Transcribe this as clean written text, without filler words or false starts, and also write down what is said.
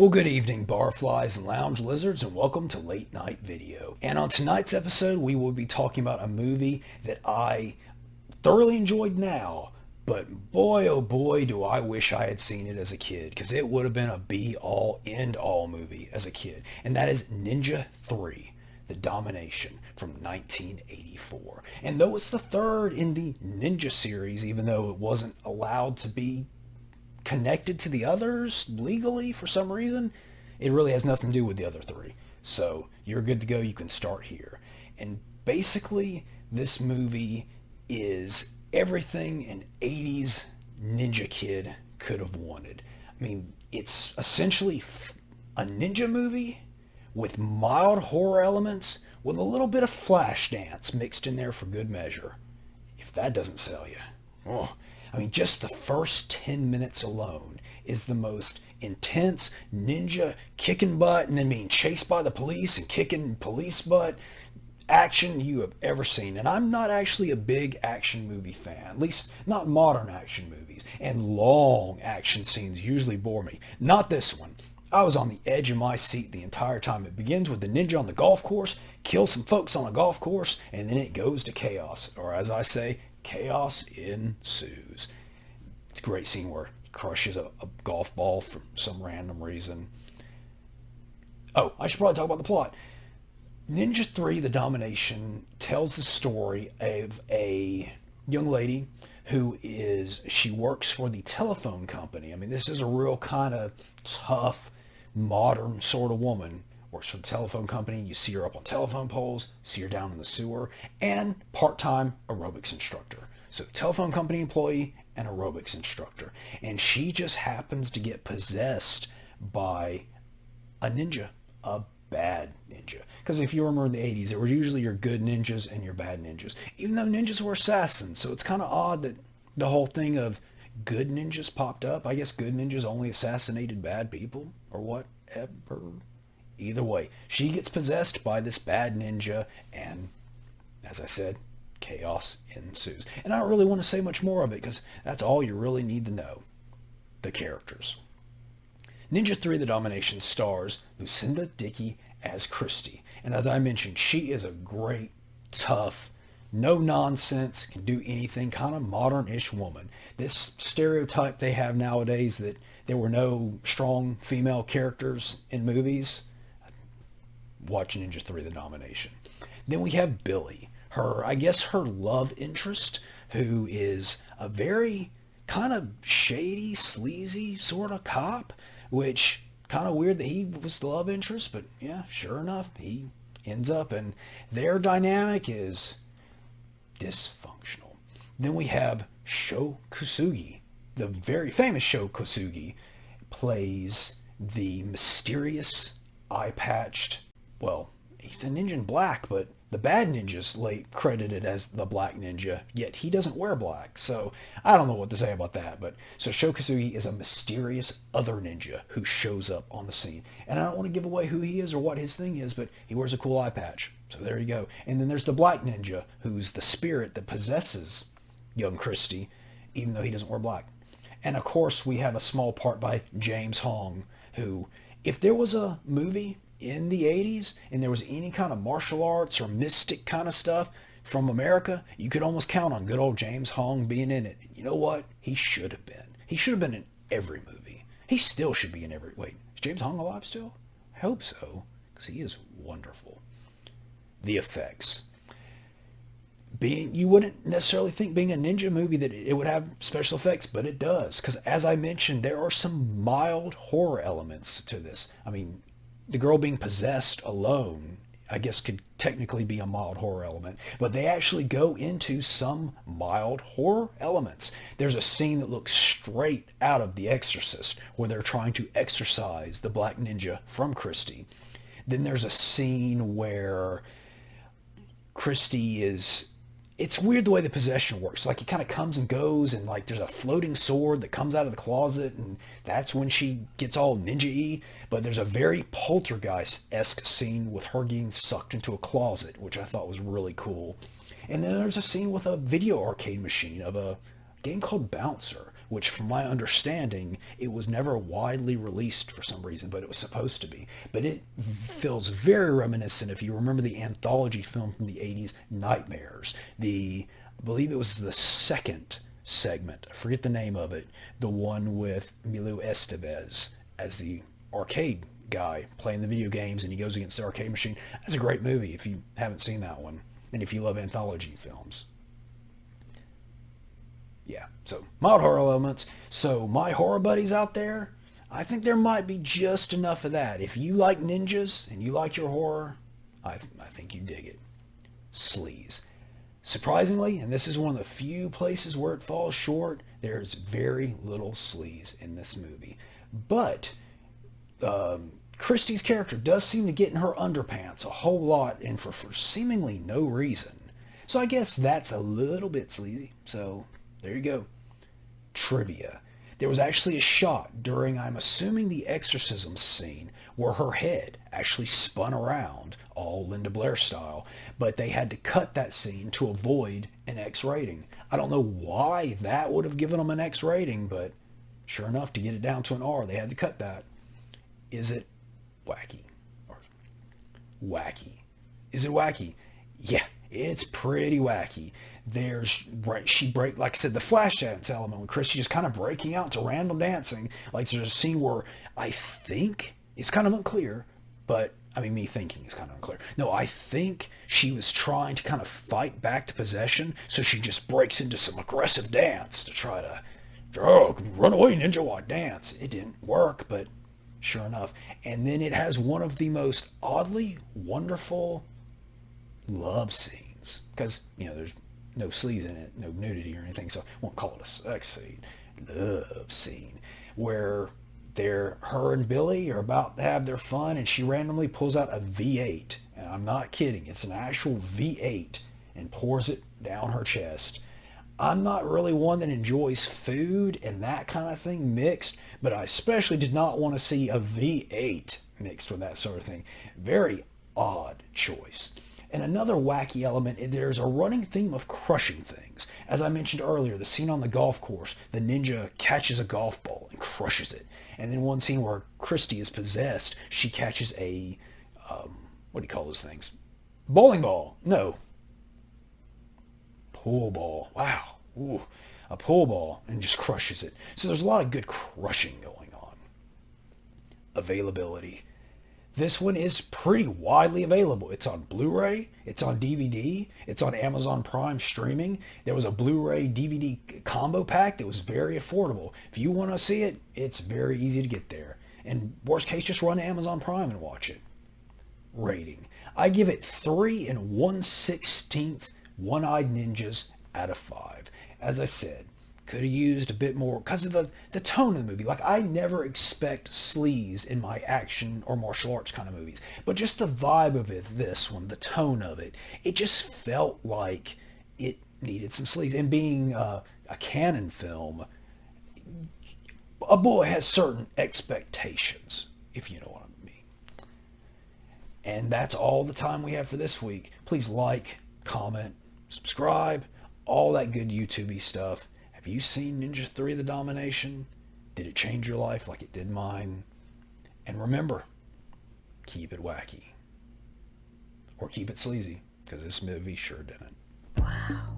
Well, good evening, barflies and lounge lizards, and welcome to Late Night Video. And on tonight's episode, we will be talking about a movie that I thoroughly enjoyed now, but boy, oh boy, do I wish I had seen it as a kid, because it would have been a be-all, end-all movie as a kid. And that is Ninja 3, The Domination, from 1984. And though it's the third in the Ninja series, even though it wasn't allowed to be connected to the others legally for some reason, it really has nothing to do with the other three. So you're good to go. You can start here. And basically, this movie is everything an 80s ninja kid could have wanted. I mean, it's essentially a ninja movie with mild horror elements with a little bit of flash dance mixed in there for good measure. If that doesn't sell you. Oh. I mean, just the first 10 minutes alone is the most intense ninja kicking butt and then being chased by the police and kicking police butt action you have ever seen. And I'm not actually a big action movie fan, at least not modern action movies. And long action scenes usually bore me. Not this one. I was on the edge of my seat the entire time. It begins with the ninja on the golf course, kills some folks on a golf course, and then it goes to chaos. Or as I say, chaos ensues. It's a great scene where he crushes a golf ball for some random reason. Oh, I should probably talk about the plot. Ninja 3, The Domination, tells the story of a young lady she works for the telephone company. I mean, this is a real kind of tough, modern sort of woman. Works for the telephone company. You see her up on telephone poles, see her down in the sewer, and part-time aerobics instructor. So telephone company employee and aerobics instructor. And she just happens to get possessed by a ninja, a bad ninja. Because if you remember in the 80s, it were usually your good ninjas and your bad ninjas. Even though ninjas were assassins. So it's kind of odd that the whole thing of good ninjas popped up. I guess good ninjas only assassinated bad people or whatever. Either way, she gets possessed by this bad ninja, and as I said, chaos ensues. And I don't really want to say much more of it, because that's all you really need to know. The characters. Ninja 3 The Domination stars Lucinda Dickey as Christy. And as I mentioned, she is a great, tough, no-nonsense, can do anything, kind of modern-ish woman. This stereotype they have nowadays that there were no strong female characters in movies, watch Ninja 3 The Domination. Then we have Billy, her love interest, who is a very kind of shady, sleazy sort of cop, which kind of weird that he was the love interest, but yeah, sure enough, he ends up, and their dynamic is dysfunctional. Then we have Sho Kosugi, the very famous Sho Kosugi, plays the mysterious eye-patched, well, he's a ninja in black, but the bad ninja's credited as the black ninja, yet he doesn't wear black. So I don't know what to say about that. But so Sho Kosugi is a mysterious other ninja who shows up on the scene. And I don't want to give away who he is or what his thing is, but he wears a cool eye patch. So there you go. And then there's the black ninja, who's the spirit that possesses young Christy, even though he doesn't wear black. And of course, we have a small part by James Hong, who, if there was a movie in the 80s and there was any kind of martial arts or mystic kind of stuff from America, you could almost count on good old James Hong being in it. And you know what? He should have been. He should have been in every movie. He still should be in every... Wait, is James Hong alive still? I hope so, because he is wonderful. The effects. You wouldn't necessarily think being a ninja movie that it would have special effects, but it does. Because as I mentioned, there are some mild horror elements to this. I mean, the girl being possessed alone, I guess, could technically be a mild horror element. But they actually go into some mild horror elements. There's a scene that looks straight out of The Exorcist, where they're trying to exorcise the black ninja from Christy. Then there's a scene where Christy is... It's weird the way the possession works. Like, it kind of comes and goes, and like there's a floating sword that comes out of the closet, and that's when she gets all ninja-y. But there's a very Poltergeist-esque scene with her getting sucked into a closet, which I thought was really cool. And then there's a scene with a video arcade machine of a game called Bouncer, which from my understanding, it was never widely released for some reason, but it was supposed to be. But it feels very reminiscent, if you remember the anthology film from the 80s, Nightmares. I believe it was the second segment, I forget the name of it, the one with Emilio Estevez as the arcade guy playing the video games, and he goes against the arcade machine. That's a great movie if you haven't seen that one, and if you love anthology films. Yeah, so mild horror elements. So my horror buddies out there, I think there might be just enough of that. If you like ninjas and you like your horror, I think you dig it. Sleaze. Surprisingly, and this is one of the few places where it falls short, there's very little sleaze in this movie. But Christie's character does seem to get in her underpants a whole lot, and for seemingly no reason. So I guess that's a little bit sleazy. So there you go. Trivia. There was actually a shot during, I'm assuming, the exorcism scene where her head actually spun around, all Linda Blair style, but they had to cut that scene to avoid an X rating. I don't know why that would have given them an X rating, but sure enough, to get it down to an R, they had to cut that. Is it wacky? Or wacky. Is it wacky? Yeah, it's pretty wacky. Like I said, the flash dance element, when Christy just kind of breaking out to random dancing. Like there's a scene where I think, it's kind of unclear, but I mean, me thinking is kind of unclear. No, I think she was trying to kind of fight back to possession, so she just breaks into some aggressive dance to try to, run away, ninja walk, dance. It didn't work, but sure enough. And then it has one of the most oddly wonderful love scenes, because, there's no sleaze in it, no nudity or anything, so I won't call it a sex scene. Love scene, where her and Billy are about to have their fun, and she randomly pulls out a V8, and I'm not kidding, it's an actual V8, and pours it down her chest. I'm not really one that enjoys food and that kind of thing mixed, but I especially did not want to see a V8 mixed with that sort of thing. Very odd choice. And another wacky element, there's a running theme of crushing things. As I mentioned earlier, the scene on the golf course, the ninja catches a golf ball and crushes it. And then one scene where Christy is possessed, she catches a, what do you call those things? Bowling ball. No. Pool ball. Wow. Ooh. A pool ball, and just crushes it. So there's a lot of good crushing going on. Availability. This one is pretty widely available. It's on Blu-ray, it's on DVD, it's on Amazon Prime streaming. There was a Blu-ray DVD combo pack that was very affordable. If you want to see it, it's very easy to get there. And worst case, just run to Amazon Prime and watch it. Rating. I give it 3 1/16 one-eyed ninjas out of 5. As I said, could have used a bit more because of the tone of the movie. Like, I never expect sleaze in my action or martial arts kind of movies, but just the vibe of it, this one, the tone of it, it just felt like it needed some sleaze. And being a canon film, a boy has certain expectations, if you know what I mean. And that's all the time we have for this week. Please like, comment, subscribe, all that good YouTube-y stuff. Have you seen Ninja 3: The Domination? Did it change your life like it did mine? And remember, keep it wacky. Or keep it sleazy, because this movie sure didn't. Wow.